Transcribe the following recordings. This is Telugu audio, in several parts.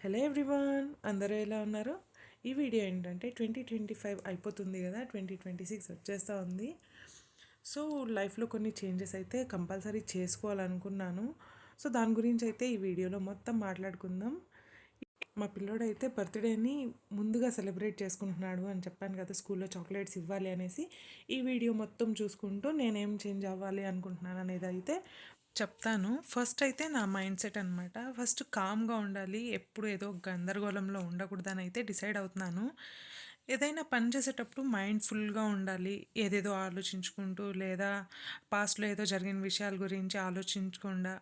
హలో ఎవ్రీవన్, అందరూ ఎలా ఉన్నారు? ఈ వీడియో ఏంటంటే 2025 అయిపోతుంది కదా, 2026 వచ్చేస్తూ ఉంది. సో లైఫ్లో కొన్ని చేంజెస్ అయితే కంపల్సరీ చేసుకోవాలనుకున్నాను. సో దాని గురించి అయితే ఈ వీడియోలో మొత్తం మాట్లాడుకుందాం. మా పిల్లోడు అయితే బర్త్డేని ముందుగా సెలబ్రేట్ చేసుకుంటున్నాడు అని చెప్పాను కదా, స్కూల్లో చాక్లెట్స్ ఇవ్వాలి అనేసి. ఈ వీడియో మొత్తం చూసుకుంటూ నేనేం చేంజ్ అవ్వాలి అనుకుంటున్నాను అనేది అయితే చెప్తాను. ఫస్ట్ అయితే నా మైండ్ సెట్ అనమాట. ఫస్ట్ కామ్గా ఉండాలి, ఎప్పుడు ఏదో గందరగోళంలో ఉండకూడదని అయితే డిసైడ్ అవుతున్నాను. ఏదైనా పని చేసేటప్పుడు మైండ్ఫుల్గా ఉండాలి, ఏదేదో ఆలోచించుకుంటూ లేదా పాస్ట్లో ఏదో జరిగిన విషయాల గురించి ఆలోచించకుండా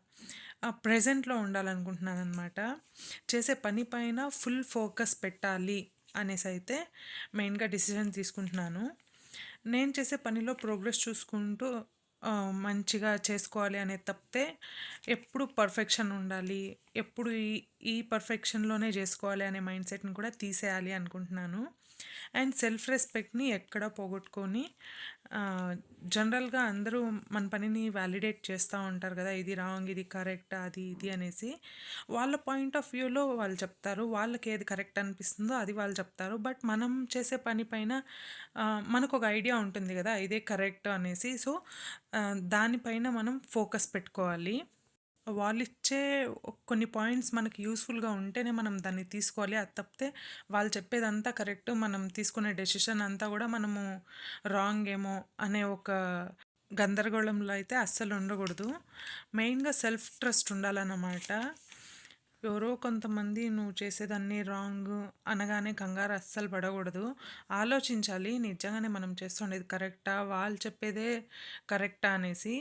ప్రజెంట్లో ఉండాలనుకుంటున్నాను అనమాట. చేసే పని పైన ఫుల్ ఫోకస్ పెట్టాలి అనేసి అయితే మెయిన్గా డిసిజన్ తీసుకుంటున్నాను. నేను చేసే పనిలో ప్రోగ్రెస్ చూసుకుంటూ మంచిగా చేసుకోవాలి అనేది తప్పితే ఎప్పుడు పర్ఫెక్షన్ ఉండాలి, ఎప్పుడు ఈ పర్ఫెక్షన్లోనే చేసుకోవాలి అనే మైండ్ సెట్ని కూడా తీసేయాలి అనుకుంటున్నాను. అండ్ సెల్ఫ్ రెస్పెక్ట్ని ఎక్కడ పోగొట్టుకొని జనరల్గా అందరూ మన పనిని వ్యాలిడేట్ చేస్తూ ఉంటారు కదా, ఇది రాంగ్, ఇది కరెక్ట్, అది ఇది అనేసి. వాళ్ళ పాయింట్ ఆఫ్ వ్యూలో వాళ్ళు చెప్తారు, వాళ్ళకి ఏది కరెక్ట్ అనిపిస్తుందో అది వాళ్ళు చెప్తారు. బట్ మనం చేసే పని పైన మనకు ఒక ఐడియా ఉంటుంది కదా, ఇదే కరెక్ట్ అనేసి. సో దానిపైన మనం ఫోకస్ పెట్టుకోవాలి. వాళ్ళిచ్చే కొన్ని పాయింట్స్ మనకి యూస్ఫుల్గా ఉంటేనే మనం దాన్ని తీసుకోవాలి. అది తప్పితే వాళ్ళు చెప్పేదంతా కరెక్ట్, మనం తీసుకునే డెసిషన్ అంతా కూడా మనము రాంగ్ ఏమో అనే ఒక గందరగోళంలో అయితే అస్సలు ఉండకూడదు. మెయిన్గా సెల్ఫ్ ట్రస్ట్ ఉండాలన్నమాట. ఎవరో కొంతమంది నువ్వు చేసేదాన్ని రాంగ్ అనగానే కంగారు అస్సలు పడకూడదు. ఆలోచించాలి, నిజంగానే మనం చేస్తుండేది కరెక్టా, వాళ్ళు చెప్పేదే కరెక్టా అనేసి.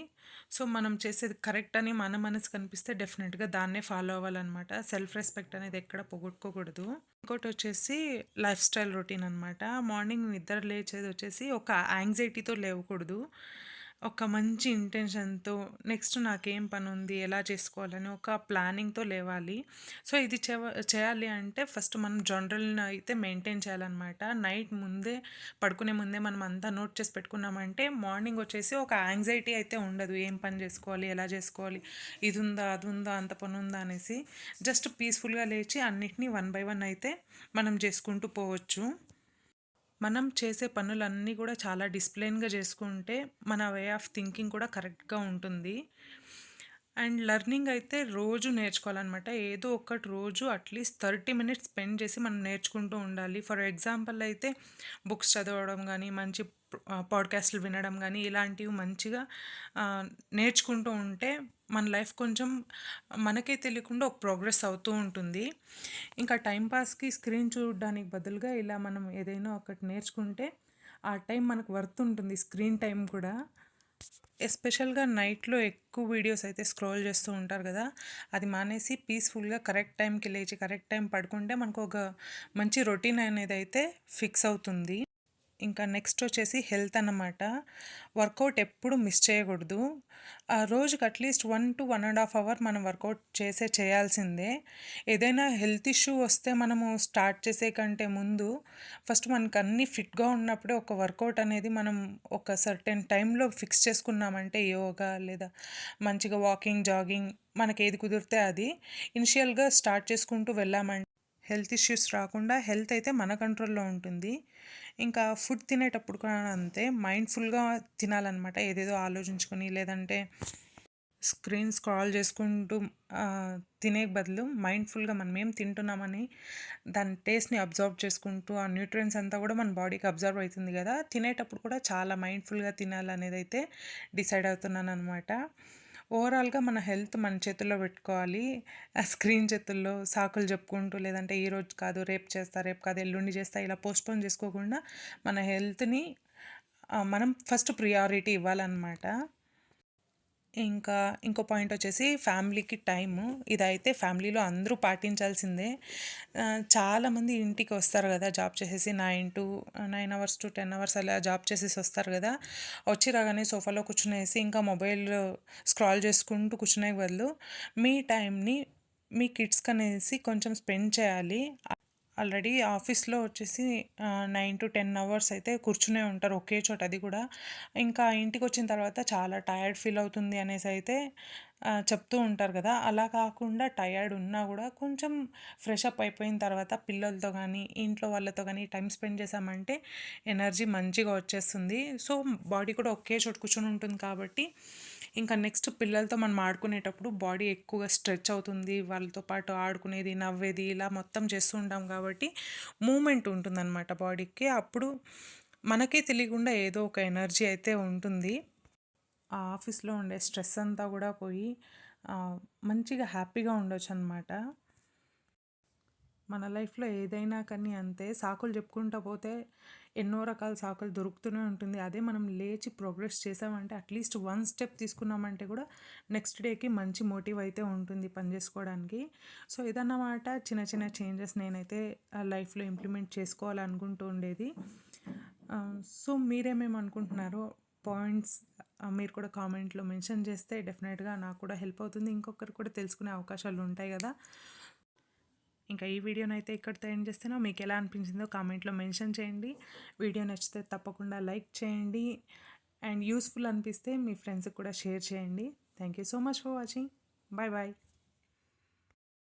సో మనం చేసేది కరెక్ట్ అని మన మనసు కనిపిస్తే డెఫినెట్గా దాన్నే ఫాలో అవ్వాలన్నమాట. సెల్ఫ్ రెస్పెక్ట్ అనేది ఎక్కడ పోగొట్టుకోకూడదు. ఇంకోటి వచ్చేసి లైఫ్ స్టైల్ రొటీన్ అనమాట. మార్నింగ్ నిద్ర లేచేది వచ్చేసి ఒక యాంగ్జైటీతో లేవకూడదు, ఒక మంచి ఇంటెన్షన్తో నెక్స్ట్ నాకేం పని ఉంది, ఎలా చేసుకోవాలని ఒక ప్లానింగ్తో లేవాలి. సో ఇది చేయాలి అంటే ఫస్ట్ మనం జనరల్ని అయితే మెయింటైన్ చేయాలన్నమాట. నైట్ ముందే పడుకునే ముందే మనం అంతా నోట్ చేసి పెట్టుకున్నామంటే మార్నింగ్ వచ్చేసి ఒక యాంగ్జైటీ అయితే ఉండదు, ఏం పని చేసుకోవాలి, ఎలా చేసుకోవాలి, ఇది ఉందా అది ఉందా అంత పని ఉందా అనేసి. జస్ట్ పీస్ఫుల్గా లేచి అన్నిటినీ వన్ బై వన్ అయితే మనం చేసుకుంటూ పోవచ్చు. మనం చేసే పనులన్నీ కూడా చాలా డిసిప్లిన్గా చేసుకుంటే మన వే ఆఫ్ థింకింగ్ కూడా కరెక్ట్గా ఉంటుంది. అండ్ లెర్నింగ్ అయితే రోజు నేర్చుకోవాలన్నమాట. ఏదో ఒకటి రోజు అట్లీస్ట్ 30 మినిట్స్ స్పెండ్ చేసి మనం నేర్చుకుంటూ ఉండాలి. ఫర్ ఎగ్జాంపుల్ అయితే బుక్స్ చదవడం కానీ, మంచి పాడ్కాస్ట్లు వినడం కానీ, ఇలాంటివి మంచిగా నేర్చుకుంటూ ఉంటే మన లైఫ్ కొంచెం మనకే తెలియకుండా ఒక ప్రోగ్రెస్ అవుతూ ఉంటుంది. ఇంకా టైంపాస్కి స్క్రీన్ చూడడానికి బదులుగా ఇలా మనం ఏదైనా ఒకటి నేర్చుకుంటే ఆ టైం మనకు వర్త్ ఉంటుంది, స్క్రీన్ టైం కూడా. ఎస్పెషల్గా నైట్లో ఎక్కువ వీడియోస్ అయితే స్క్రోల్ చేస్తూ ఉంటారు కదా, అది మానేసి పీస్ఫుల్గా కరెక్ట్ టైంకి లేచి కరెక్ట్ టైం పడుకుంటే మనకు ఒక మంచి రొటీన్ అనేది అయితే ఫిక్స్ అవుతుంది. ఇంకా నెక్స్ట్ వచ్చేసి హెల్త్ అన్నమాట. వర్కౌట్ ఎప్పుడు మిస్ చేయకూడదు. రోజుకి అట్లీస్ట్ 1 to 1.5 అవర్ మనం వర్కౌట్ చేయాల్సిందే. ఏదైనా హెల్త్ ఇష్యూ వస్తే మనము స్టార్ట్ చేసే కంటే ముందు ఫస్ట్ మనకు అన్నీ ఫిట్గా ఉన్నప్పుడే ఒక వర్కౌట్ అనేది మనం ఒక సర్టెన్ టైంలో ఫిక్స్ చేసుకున్నామంటే, యోగా లేదా మంచిగా వాకింగ్, జాగింగ్ మనకి ఏది కుదిరితే అది ఇనిషియల్గా స్టార్ట్ చేసుకుంటూ వెళ్ళామంటే హెల్త్ ఇష్యూస్ రాకుండా హెల్త్ అయితే మన కంట్రోల్లో ఉంటుంది. ఇంకా ఫుడ్ తినేటప్పుడు కూడా అంతే, మైండ్ఫుల్గా తినాలన్నమాట. ఏదేదో ఆలోచించుకొని లేదంటే స్క్రీన్ స్క్రాల్ చేసుకుంటూ తినే బదులు మైండ్ఫుల్గా మనం ఏం తింటున్నామని దాని టేస్ట్ని అబ్జర్వ్ చేసుకుంటూ ఆ న్యూట్రియన్స్ అంతా కూడా మన బాడీకి అబ్జర్వ్ అవుతుంది కదా, తినేటప్పుడు కూడా చాలా మైండ్ఫుల్గా తినాలనేది అయితే డిసైడ్ అవుతున్నాను అనమాట. ఓవరాల్గా మన హెల్త్ మన చేతుల్లో పెట్టుకోవాలి. ఆ స్క్రీన్ చేతుల్లో సాకులు చెప్పుకుంటూ లేదంటే ఈరోజు కాదు రేపు చేస్తా, రేపు కాదు ఎల్లుండి చేస్తా ఇలా పోస్ట్పోన్ చేసుకోకుండా మన హెల్త్ని మనం ఫస్ట్ ప్రియారిటీ ఇవ్వాలన్నమాట. ఇంకా ఇంకో పాయింట్ వచ్చేసి ఫ్యామిలీకి టైము. ఇదైతే ఫ్యామిలీలో అందరూ పాటించాల్సిందే. చాలామంది ఇంటికి వస్తారు కదా జాబ్ చేసేసి, 9 అవర్స్ టు 10 అవర్స్ అలా జాబ్ చేసేసి వస్తారు కదా, వచ్చి రాగానే సోఫాలో కూర్చునేసి ఇంకా మొబైల్ స్క్రాల్ చేసుకుంటూ కూర్చునే బదులు మీ టైంని మీ కిడ్స్కి అనేసి కొంచెం స్పెండ్ చేయాలి. ఆల్రెడీ ఆఫీస్లో వచ్చేసి 9 to 10 అవర్స్ అయితే కూర్చునే ఉంటారు ఒకే చోట, అది కూడా ఇంకా ఇంటికి వచ్చిన తర్వాత చాలా టైర్డ్ ఫీల్ అవుతుంది అనేసి అయితే చెప్తూ ఉంటారు కదా! అలా కాకుండా టయర్డ్ ఉన్నా గూడా కొంచెం ఫ్రెష్ అప్ అయిపోయిన తర్వాత పిల్లలతో గానీ, ఇంట్లో వాళ్ళతో గానీ టైమ్ స్పెండ్ చేశామంటే ఎనర్జీ మంచిగా వచ్చేస్తుంది. సో, బాడీ కూడా ఒకే చోట కూర్చొని ఉంటుంది కాబట్టి, ఇంకా నెక్స్ట్ పిల్లలతో మనం ఆడుకునేటప్పుడు బాడీ ఎక్కువగా స్ట్రెచ్ అవుతుంది. వాళ్ళతో పాటు ఆడుకునేది, నవ్వేది ఇలా మొత్తం చేస్తూ ఉంటాం కాబట్టి మూవ్‌మెంట్ ఉంటుందనమాట బాడీకి. అప్పుడు మనకే తెలియకుండా ఏదో ఒక ఎనర్జీ అయితే ఉంటుంది. ఆ ఆఫీస్‌లో ఉండే స్ట్రెస్ అంతా గూడా పోయి మంచిగా హ్యాపీగా ఉండొచ్చనమాట. మన లైఫ్‌లో ఏదైనా కానీ అంతే సాకులు చెప్పుకుంటా పోతే ఎన్నో రకాల సాకులు దొరుకుతూనే ఉంటుంది. అదే మనం లేచి ప్రోగ్రెస్ చేసామంటే అట్‌లీస్ట్ వన్ స్టెప్ తీసుకున్నామంటే కూడా నెక్స్ట్ డేకి మంచి మోటివ్ అయితే ఉంటుంది పని చేసుకోవడానికి. సో, ఇదన్నమాట చిన్న చిన్న చేంజెస్ నేనైతే లైఫ్‌లో ఇంప్లిమెంట్ చేసుకోవాలనుకుంటూ ఉండేది. సో, మీరేమేమి అనుకుంటున్నారో పాయింట్స్ మీరు కూడా కామెంట్‌లో మెన్షన్ చేస్తే డెఫినెట్‌గా నాకు కూడా హెల్ప్ అవుతుంది. ఇంకొకరు కూడా తెలుసుకునే అవకాశాలు ఉంటాయి గదా! ఇంకా ఈ వీడియోనైతే ఇక్కడితో ఎండ్ చేస్తున్నా. మీకెలా అనిపించిందో కామెంట్‌లో మెన్షన్ చేయండి. వీడియో నచ్చితే తప్పకుండా లైక్ చేయండి. అండ్ యూజ్‌ఫుల్ అనిపిస్తే మీ ఫ్రెండ్స్‌కి కూడా షేర్ చేయండి. Thank you so much for watching. Bye bye.